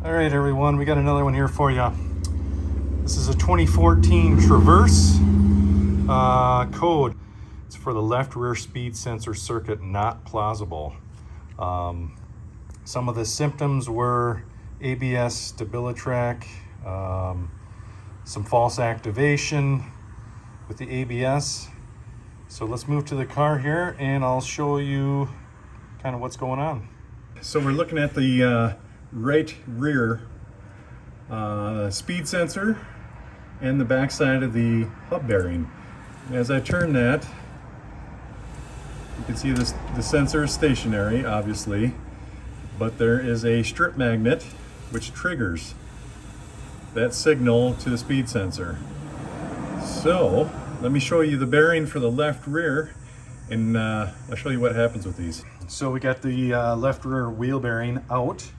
All right, everyone, we got another one here for you. This is a 2014 Traverse code. It's for the left rear speed sensor circuit not plausible. Some of the symptoms were ABS stabilitrack, some false activation with the ABS. So let's move to the car here and I'll show you kind of what's going on. So we're looking at the right rear speed sensor and the back side of the hub bearing. As I turn that, you can see this, the sensor is stationary, obviously, but there is a strip magnet which triggers that signal to the speed sensor. So let me show you the bearing for the left rear, and I'll show you what happens with these. So we got the left rear wheel bearing out.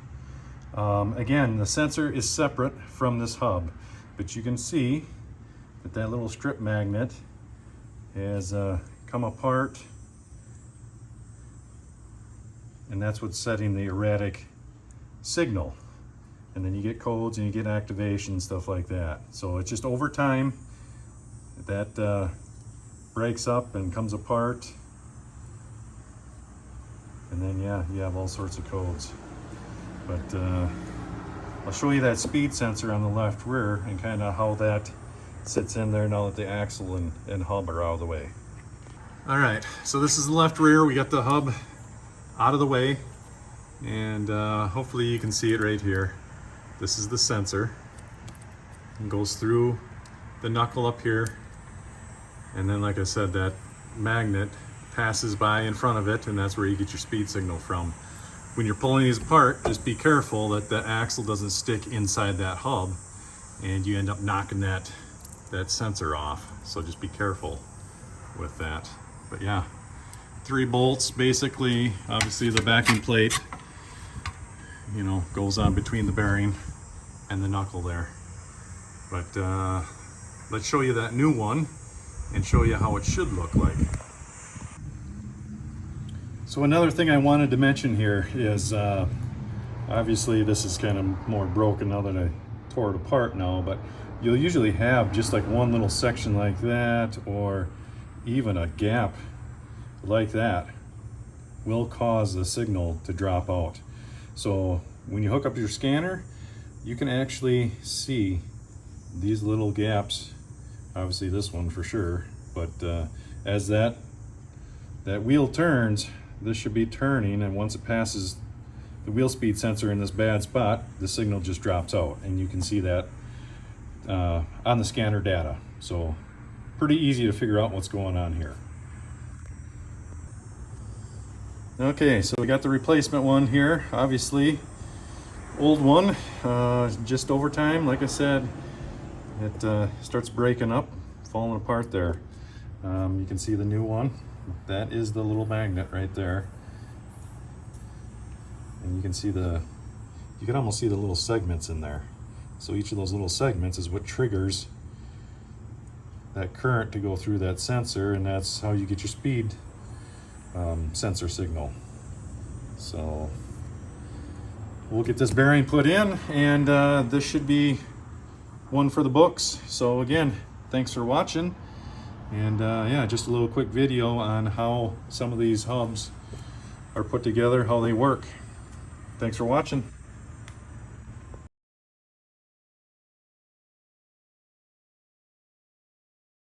Again, the sensor is separate from this hub, but you can see that that little strip magnet has come apart, and that's what's setting the erratic signal. And then you get codes and you get activation, stuff like that. So it's just over time that breaks up and comes apart, and then yeah, you have all sorts of codes. But I'll show you that speed sensor on the left rear and kind of how that sits in there now that the axle and hub are out of the way. All right, so this is the left rear. We got the hub out of the way, and hopefully you can see it right here. This is the sensor. It goes through the knuckle up here, and then like I said, that magnet passes by in front of it, and that's where you get your speed signal from. When you're pulling these apart, just be careful that the axle doesn't stick inside that hub and you end up knocking that sensor off. So just be careful with that. But yeah, 3 bolts basically. Obviously the backing plate, you know, goes on between the bearing and the knuckle there. But let's show you that new one and show you how it should look like. So another thing I wanted to mention here is, obviously this is kind of more broken now that I tore it apart now, but you'll usually have just like one little section like that, or even a gap like that will cause the signal to drop out. So when you hook up your scanner, you can actually see these little gaps. Obviously this one for sure, but as that wheel turns, this should be turning, and once it passes the wheel speed sensor in this bad spot, the signal just drops out, and you can see that on the scanner data. So pretty easy to figure out what's going on here. Okay, so we got the replacement one here. Obviously old one, just over time, like I said, it starts breaking up, falling apart there. You can see the new one. That is the little magnet right there, and you can see you can almost see the little segments in there. So each of those little segments is what triggers that current to go through that sensor, and that's how you get your speed sensor signal. So we'll get this bearing put in, and this should be one for the books. So again, thanks for watching. And yeah, just a little quick video on how some of these hubs are put together, how they work. Thanks for watching.